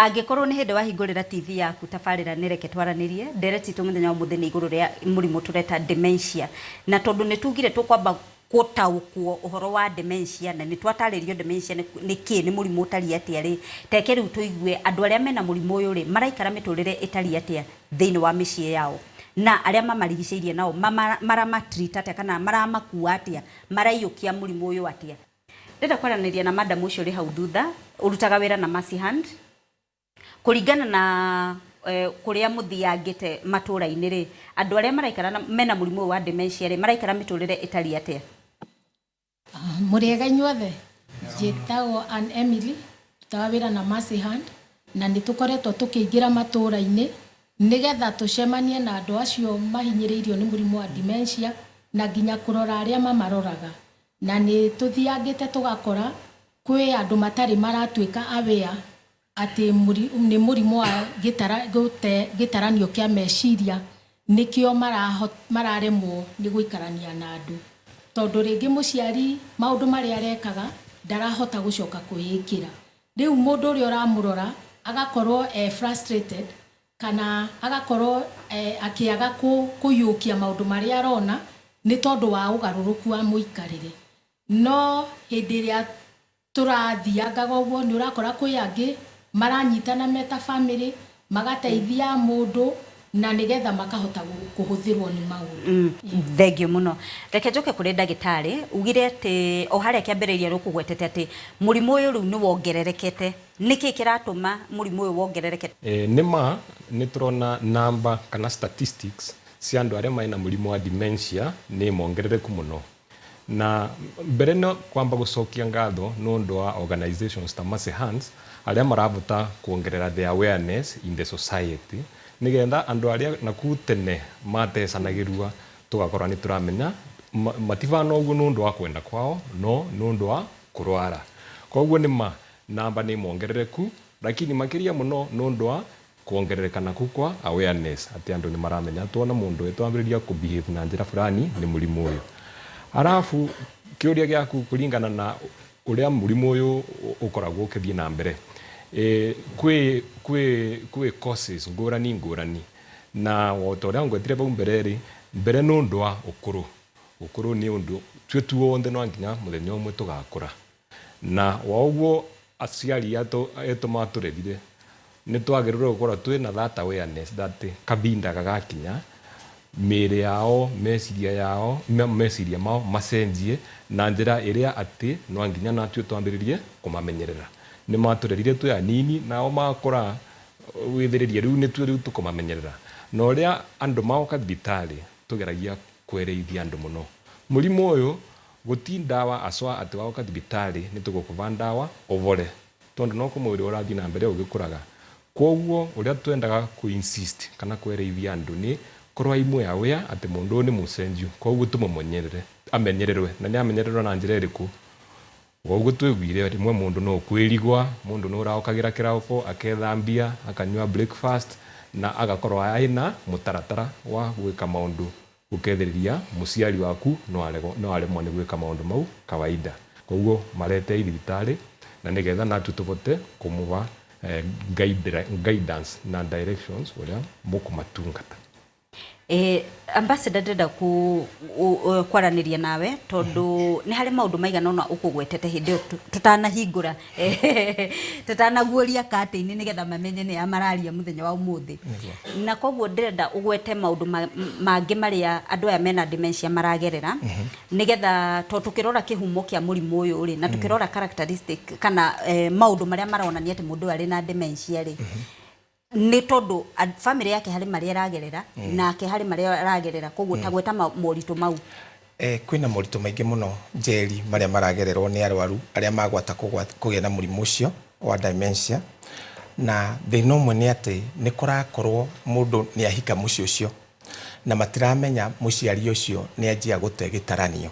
Angikorwo ni hindi wahingurira TV yaku tabarira nireke twaranirie ndereti tu muthenya wa muthenya iguru ria murimu tureta dementia na tondu nitugire tukwamba gutaukwo uhoro wa dementia na nitwataririo dementia ni ki ni murimu utari atia ri teke riu tuigue andu aria mena murimu uyu ri maraikara miturire itari atia thiini wa micii yao na aria mamarigiceirie nao marama-treat atia kana maramakua atia maraiyukia murimu uyu atia. Ndenda kwaraniria na madam ucio ri hau thutha urutaga wira na Mercy Hand kuringana na kuria muthiangite matura-ini ri andu aria maraikara mena murimu wa dementia ri maraikara miturire itari atia. Muriega inyuothe njitagwo Ann Emily ndutaga wira na Mercy Hand na nitukoretwo tukiingira matura-ini nigetha tucemanie na andu acio mahinyiriirio ni murimu wa dementia na nginya kurora aria mamaroraga na ni tuthiangite tugakora kwi andu matari maratuika aware ati ni murimu wa gitaranio kia meciria nikio mararemwo ni guikarania na andu tondu ringi muciari maundu mari arekaga ndarahota gucoka kuhikira riu mundu uri uramurora agakorwo frustrated kana agakorwo akiaga kuyukia maundu mari arona ni tondu wa ugaruruku wa muikarire no hindi ria turathiangaga uguo ni urakora kwi angi maranyitana meta family magateithia mundu na nigetha makahota kuhuthirwo ni maundu. Thengio muno. Reke njoke kuri ndagitari ugire ati o haria kiambiriria rukugwetete ati murimu uyu riu ni wongererekete niki kiratuma murimu uyu wongererekete. Nima niturona number kana statistics cia andu aria maina murimu wa dementia ni mongerereku muno na mbere no kwamba gucokia ngatho nundu wa organizations ta Mercy Hands aria maravuta kuongerera the awareness in the society nigetha andu aria naku tene matecanagirua tugakorwa ni turamenya mativana uguo nundu wa kwenda kwao no nundu wa kurwara koguo nima namba ni mongerereku lakini makiria muno nundu wa kuongerereka naku kwa awareness ati andu ni maramenya tuona mundu etwambiriria ku behave na njira fulani ni murimu uyu arafu kiuria giaku kuringana na uria murimu uyu ukoragwo ukithie na mbere kwi causes ngurani na wotoria ngwetire bau mbere nundu wa ukuru ni undu twetu wonde no nginya muthenya umwe tugakura na wauguo aciari eto maturethire ni twagirire gukora twina that awareness that kabinda gagakinya mere yao meciria mao macenjie na njira iria ati no nginya na tue twambiririe kumamenyerera ni maturerire twe anini nao makora withiririe riu ni tue riu tukumamenyerera no ria andu maoka thibitari tugeragia kwereithia andu muno murimu uyu guti ndawa aswa ati waoka thibitari ni tugukuva ndawa ovore tondu no kumwiri urathi na mbere ugikuraga koguo uria twendaga ku insist kana kwereithia andu ni korwa imwe aware ati mundu ni mucenju koguo tumumunyerere amenyererwe na ni amenyererwo na njira iriku koguo twigwire rimwe mundu no kwirigwa mundu no uraokagira kirauko akethambia akanywa breakfast na agakorwa aina mutaratara wa gwika maundu ukethiriria muciari waku no aremwo ni gwika maundu mau kawaida koguo marete thibitari na nigetha natu tuvote kumuva guidance na directions uria mukumatungata. Ambassador ndenda kwaraniria nawe tondu ni hari maundu maigana ona ukugwetete hindi tutanahingura tutanaguoria kati-ini nigetha mamenye ni amararia muthenya wa umuthi na koguo ndenda ugwete maundu mangi maria andu aya mena dementia maragerera nigetha to tukirora kihumo kia murimu uyu ri na tukirora characteristic kana maundu maria maronania ati mundu ari na dementia ri ni tondu family yake hari maria ragerera na ke hari maria ragerera koguo tagweta moritu mau kwina moritu maingi muno njeri maria maragererwo ni arwaru aria magwata kugia na murimu ucio wa dementia na thina umwe ni ati ni kurakorwo mundu ni ahika muci ucio na matiramenya muciari ucio ni anjia gute gitaranio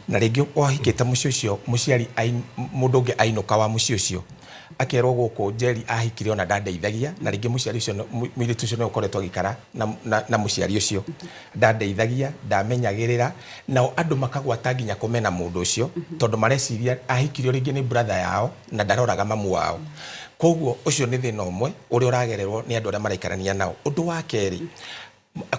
na ringi wahikite muci ucio muciari mundu ungi ainuka wa muci ucio akerwo guku njeri ahikire ona ndandeithagia na ringi muciari ucio mwiritu ucio no ukoretwo gikara na muciari ucio ndandeithagia ndamenyagirira na andu makagwata nginya kumena mundu ucio tondu mareciria ahikire ringi ni brother yao na ndaroraga mamu wao koguo ucio ni thina umwe uri uragererwo ni andu aria maraikarania nao. Undu wa keri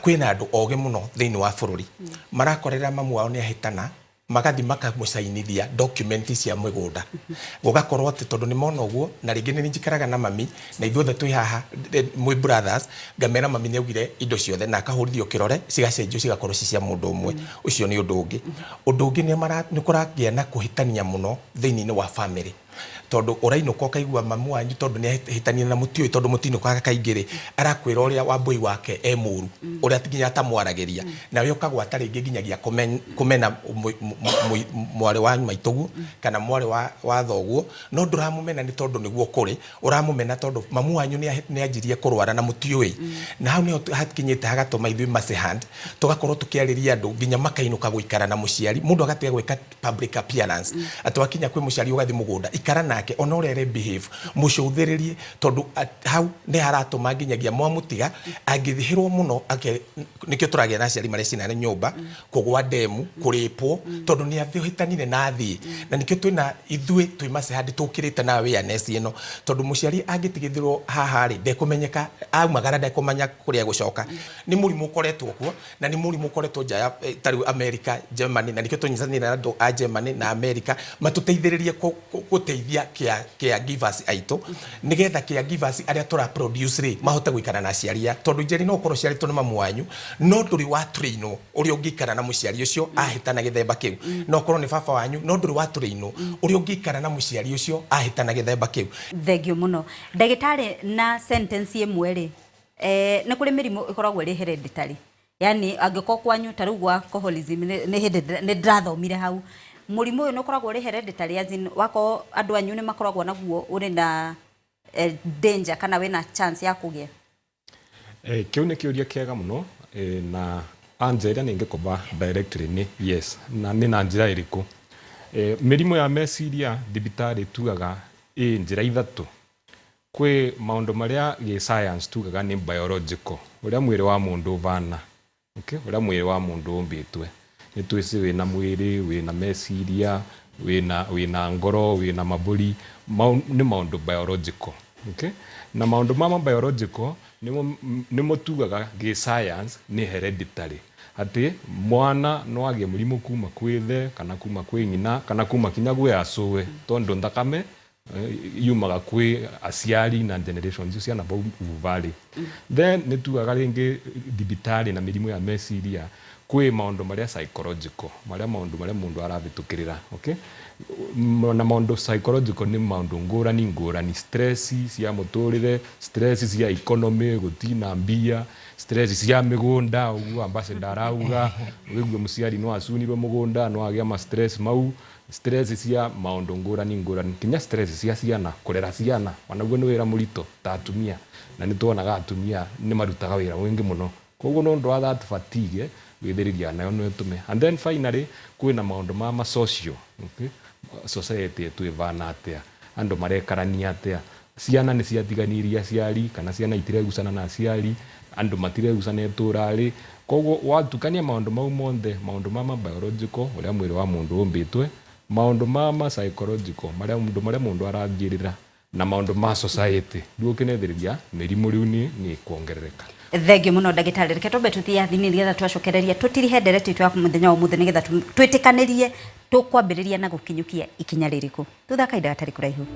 kwina andu oge muno thiini wa bururi marakorera mamu wao ni ahitana magathi makamucainithia document cia migunda gugakorwo ati tondu ni mona uguo na ringi ni njikaraga na mami na ithuothe twi haha mwi brothers ngamera mami ni augire indo ciothe na akahurithio kirore cigacenjio cigakorwo cia mundu umwe. Ucio ni undu ungi ni kuragia na kuhitania muno thiini wa family tondu urainuka kaigua mamu wanyu tondu ni hitania na mutio tondu mutinukaga kaingire arakwira uria wambui wake muru uria tiginya atamwarageria na we ukagwata ringi nginyagia kumena mwari wa maitugu kana mwari wa thoguo no nduramumena ni tondu niguo kuri uramumena tondu mamu wanyu ni anjirie kurwara na mutio na hau ni hakinyite hagatuma ithui masehand tugakorwo tukiariria andu nginya makainuka guikara na muciari mundu agatiga gwika public appearance atwakinya kwi muciari ugathi mugunda ikara nake onorere behave mucuthiririe tondu hau ni haratuma nginyagia mwamutiga angithihirwo muno nikio turagia na ciari mari cina nyumba kugwa demu kuripwo tondu ni athihitanire na thi na nikio twina ithui twi masehandi tukirite na awareness ino tondu muciari angitigithirwo haha ri ndekumenyeka aumagara ndekumanya kuria gucoka ni murimu ukoretwo kuo na ni murimu ukoretwo nja tari America Germany na nikio tunyitanira na andu a Germany na America matuteithiririe guteithia kia givers aito nigetha kia givers aria tura produce ri mahote guikara na ciaria tondu njeri no korwo ciari tone mamu wanyu no nduri wa traino uri ungikara na muciari ucio ahitana githemba kiu no korwo ni baba wanyu no nduri wa traino uri ungikara na muciari ucio ahitana githemba kiu. Thengio muno ndagitari na sentence imwe ri ni kuri mirimu ikoragwo ri hereditary yani angiko kwanyu tarugu alcoholism ni ndathomire hau murimu uyu nukoragwo ri hereditary azin wako andu anyu ni makoragwo naguo uri na danger kana wena chance ya kugia kiu ni kiuria kiega muno na anjera ningekomba directly ni yes na ni na njira iriku mirimu ya meciria thibitari tugaga njira ithatu kwi maundu maria gi science tugaga ni biological uria mwiri wa mundu vana okay uria mwiri wa mundu umbitwe ni twisi wina mwiri wina meciria wina ngoro wina maburi ni maundu biological okay na maundu mama biological ni motugaga gi science ni hereditary ati mwana no agie murimu kuma kwithe kana kuma kwi nyina kana kuma kinya gwe acuwe tondu ndakame yumaga kwi aciari na generations cia na buvali then ni tugaga ringi dibitari na mirimu ya meciria kwi maundu maria psychological maundu maria mundu aravitukirira okay na maundu psychological ni maundu ngurani stress cia muturire stress cia economy gutina mbia stress cia migunda ugu ambassador arauga wigwe muciari no acunirwe mugunda no agia ma stress mau stress cia maundu ngurani kinya stress cia ciana kurera ciana wanaguo ni wira murito ta atumia na ni tuonaga atumia ni marutaga wira wingi muno koguo no ndo that fatigue withiriria nayo no tume and then finally kwina maundu ma social okay society tu ivana atia andu marekarania atia ciana ni ciatiganiria ciari kana ciana itiregusana na ciari andu matiregusana turari koguo watukania maundu mau monthe maundu mama biological uria mwiri wa mundu umbitwe maundu mama psychological maria mundu arathirira na maundu ma society ndukinethiriria mirimu riu ni kuongerereka. Thengio muno ndagitari reke tombe tuthia thini nigetha twacokereria tutirihe ndereti twa muthenya wa muthenya nigetha twitikanirie tukwambiriria na gukinyukia ikinya ririku tuthaka indagatari kuraihu.